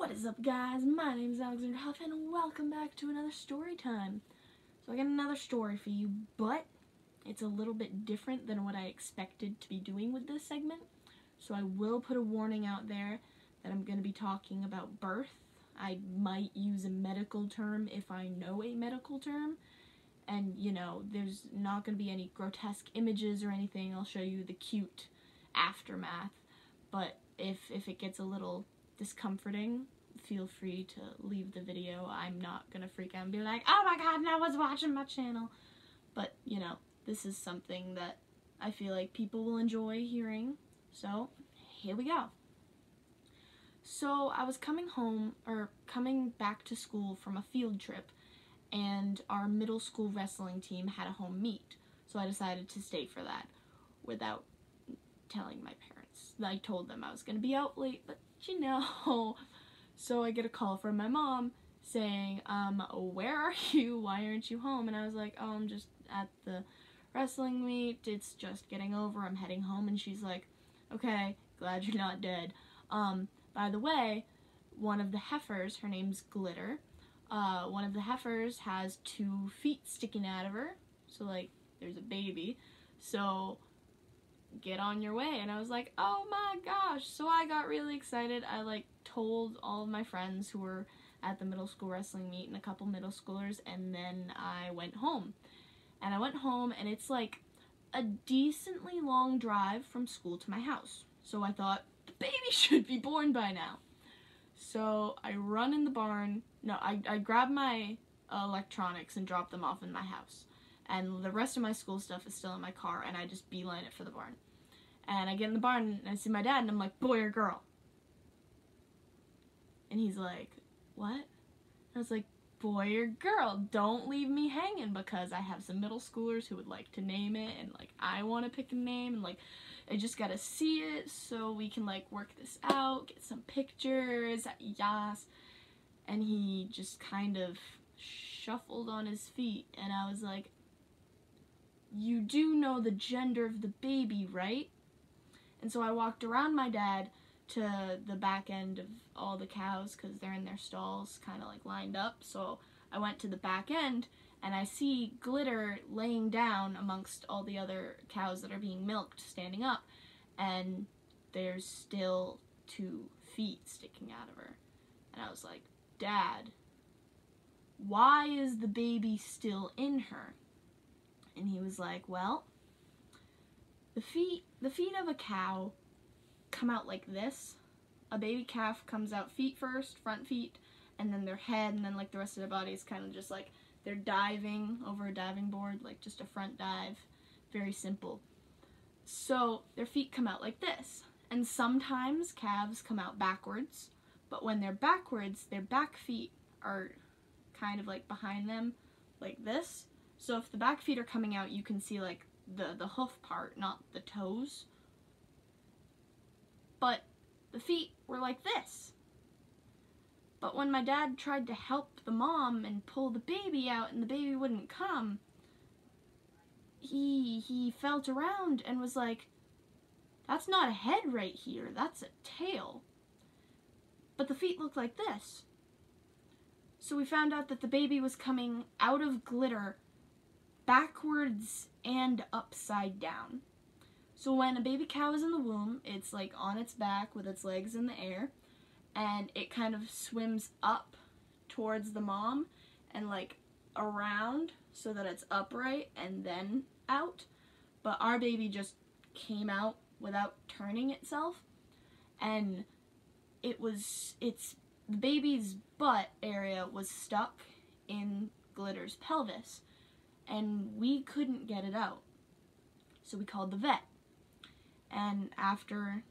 What is up, guys? My name is Alexander Huff, and welcome back to another story time. So I got another story for you, but it's a little bit different than what I expected to be doing with this segment. So I will put a warning out there that I'm going to be talking about birth. I might use a medical term if I know a medical term. And, you know, there's not going to be any grotesque images or anything. I'll show you the cute aftermath. But if it gets a little discomforting, feel free to leave the video. I'm not gonna freak out and be like, oh my god, no one's watching my channel. But, you know, this is something that I feel like people will enjoy hearing. So, here we go. So, I was coming back to school from a field trip, and our middle school wrestling team had a home meet. So I decided to stay for that without telling my parents. I told them I was gonna be out late, but you know. So I get a call from my mom saying, where are you? Why aren't you home? And I was like, oh, I'm just at the wrestling meet. It's just getting over. I'm heading home. And she's like, okay, glad you're not dead. By the way, one of the heifers, her name's Glitter, one of the heifers has 2 feet sticking out of her. So, like, there's a baby. So get on your way. And I was like, oh my gosh. So I got really excited. I told all of my friends who were at the middle school wrestling meet and a couple middle schoolers, and then I went home. And I went home, and it's like a decently long drive from school to my house. So I thought, the baby should be born by now. So I run in the barn. No, I grab my electronics and drop them off in my house. And the rest of my school stuff is still in my car, and I just beeline it for the barn. And I get in the barn, and I see my dad, and I'm like, boy or girl? And he's like, what? I was like, boy or girl? Don't leave me hanging, because I have some middle schoolers who would like to name it, and, I want to pick a name, and, I just gotta see it so we can, work this out, get some pictures, yas. And he just kind of shuffled on his feet, and I was like, you do know the gender of the baby, right? And so I walked around my dad to the back end of all the cows, because they're in their stalls, kind of lined up. So I went to the back end, and I see Glitter laying down amongst all the other cows that are being milked, standing up, and there's still 2 feet sticking out of her. And I was like, Dad, why is the baby still in her? And he was like, well, the feet of a cow come out like this. A baby calf comes out feet first, front feet, and then their head, and then the rest of their body is kind of just they're diving over a diving board, just a front dive. Very simple. So their feet come out like this. And sometimes calves come out backwards, but when they're backwards, their back feet are kind of behind them, like this. So if the back feet are coming out, you can see the hoof part, not the toes. But the feet were like this. But when my dad tried to help the mom and pull the baby out and the baby wouldn't come, he felt around and was like, that's not a head right here, that's a tail. But the feet looked like this. So we found out that the baby was coming out of Glitter backwards and upside down. So when a baby cow is in the womb, it's on its back with its legs in the air, and it kind of swims up towards the mom and around so that it's upright and then out. But our baby just came out without turning itself, and the baby's butt area was stuck in Glitter's pelvis, and we couldn't get it out. So we called the vet. And after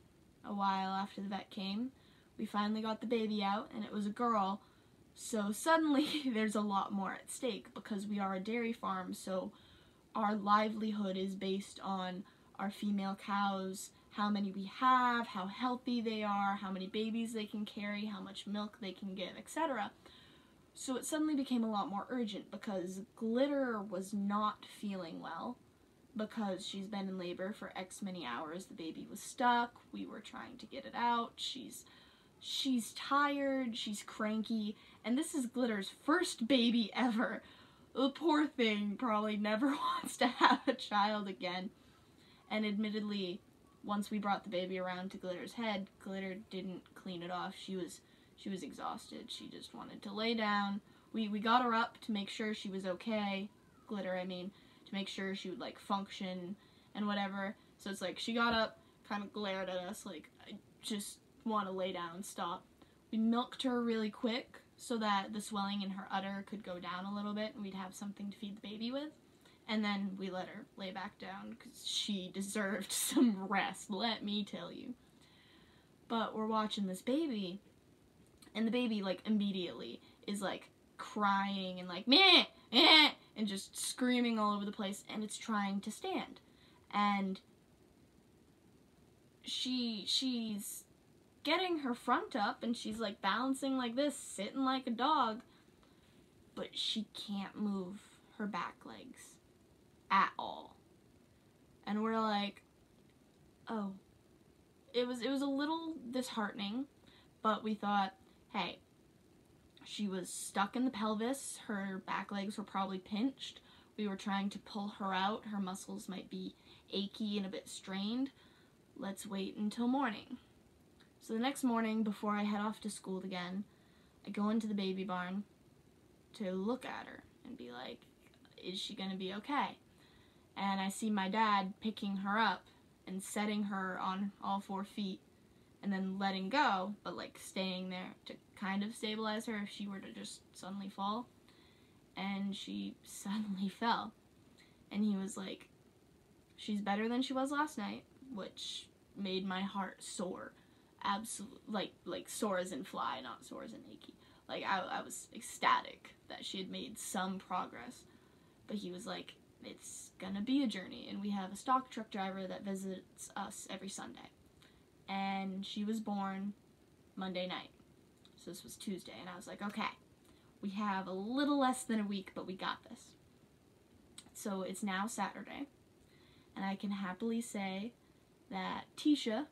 a while, after the vet came, we finally got the baby out, and it was a girl. So suddenly there's a lot more at stake, because we are a dairy farm, so our livelihood is based on our female cows, how many we have, how healthy they are, how many babies they can carry, how much milk they can give, etc. So it suddenly became a lot more urgent, because Glitter was not feeling well, because she's been in labor for X many hours. The baby was stuck. We were trying to get it out. She's she's tired, she's cranky, and this is Glitter's first baby ever. The poor thing probably never wants to have a child again. And admittedly, once we brought the baby around to Glitter's head, Glitter didn't clean it off. She was exhausted. She just wanted to lay down. We got her up to make sure she was okay. Glitter, I mean, to make sure she would, like, function and whatever. So it's like, she got up, kind of glared at us, like, I just want to lay down, stop. We milked her really quick so that the swelling in her udder could go down a little bit and we'd have something to feed the baby with. And then we let her lay back down because she deserved some rest, let me tell you. But we're watching this baby, and the baby, like, immediately is, like, crying and, like, meh, eh, and just screaming all over the place, and it's trying to stand. And she's getting her front up, and she's, like, balancing like this, sitting like a dog, but she can't move her back legs at all. And we're like, oh. It was a little disheartening, but we thought, hey, she was stuck in the pelvis, her back legs were probably pinched, we were trying to pull her out, her muscles might be achy and a bit strained, let's wait until morning. So the next morning, before I head off to school again, I go into the baby barn to look at her and be like, is she gonna be okay? And I see my dad picking her up and setting her on all 4 feet and then letting go, but like staying there to kind of stabilize her if she were to just suddenly fall. And she suddenly fell. And he was like, she's better than she was last night, which made my heart soar. Absolutely, like sore as in fly, not sore as in achy. Like, I was ecstatic that she had made some progress. But he was like, it's gonna be a journey, and we have a stock truck driver that visits us every Sunday. And she was born Monday night. So this was Tuesday, and I was like, okay, we have a little less than a week, but we got this. So it's now Saturday, and I can happily say that Tesha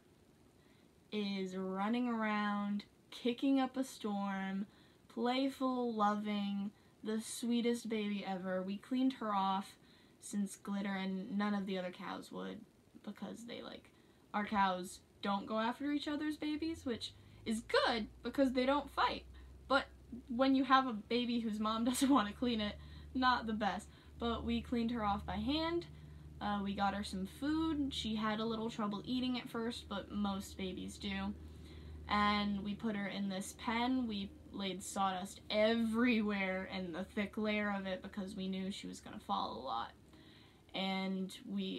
is running around, kicking up a storm, playful, loving, the sweetest baby ever. We cleaned her off since Glitter and none of the other cows would, because they, like, our cows don't go after each other's babies, which is good because they don't fight. But when you have a baby whose mom doesn't want to clean it, not the best. But we cleaned her off by hand. We got her some food. She had a little trouble eating at first, but most babies do. And we put her in this pen. We laid sawdust everywhere and a thick layer of it because we knew she was going to fall a lot. And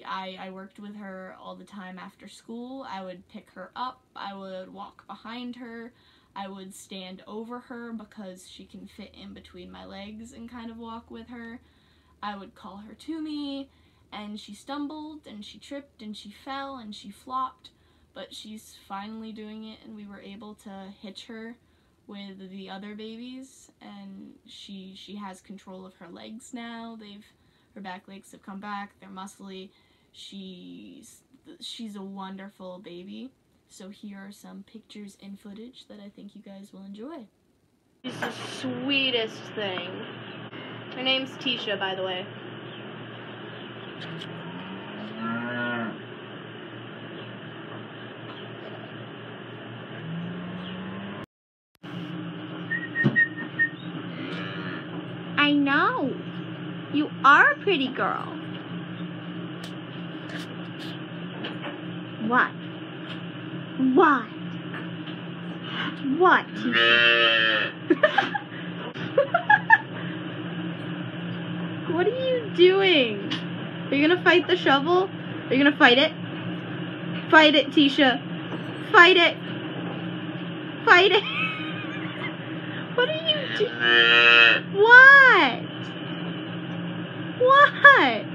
I worked with her all the time after school. I would pick her up. I would walk behind her. I would stand over her because she can fit in between my legs and kind of walk with her. I would call her to me, and she stumbled, and she tripped, and she fell, and she flopped, but she's finally doing it, and we were able to hitch her with the other babies, and she has control of her legs now. Her back legs have come back, they're muscly. She's a wonderful baby. So here are some pictures and footage that I think you guys will enjoy. She's the sweetest thing. Her name's Tesha, by the way. I know. You are a pretty girl. What? What? What? What are you doing? Are you gonna fight the shovel? Are you gonna fight it? Fight it, Tesha. Fight it. Fight it. What are you doing? What? What?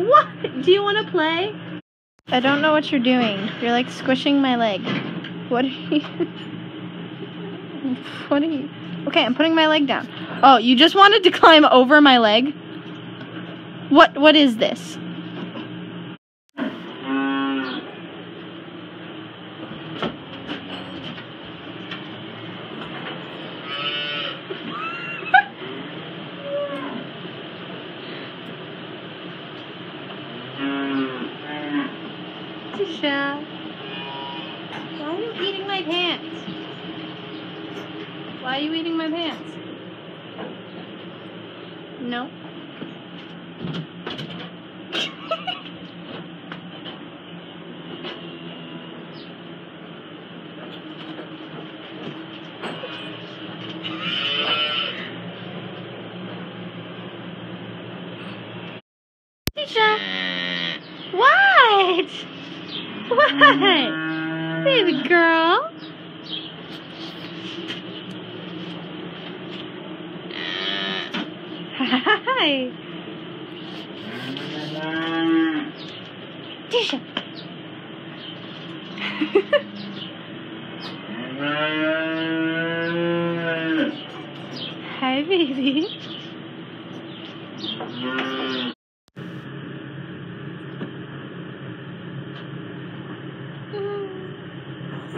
What? Do you want to play? I don't know what you're doing. You're like squishing my leg. What are you? What are you? Okay, I'm putting my leg down. Oh, you just wanted to climb over my leg? What is this? Tesha. Why are you eating my pants? Why are you eating my pants? No. Tesha. What? What? Baby girl. Hi. Tesha. Hi, baby.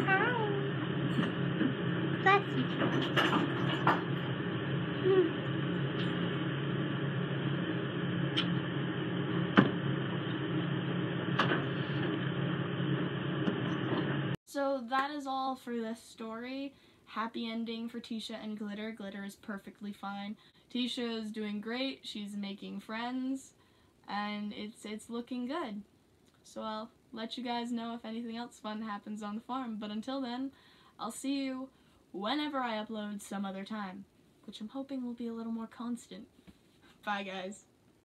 Hi. Bless you. So that is all for this story. Happy ending for Tesha and Glitter. Glitter is perfectly fine. Tesha is doing great. She's making friends, and it's looking good. So I'll let you guys know if anything else fun happens on the farm. But until then, I'll see you whenever I upload some other time, which I'm hoping will be a little more constant. Bye, guys.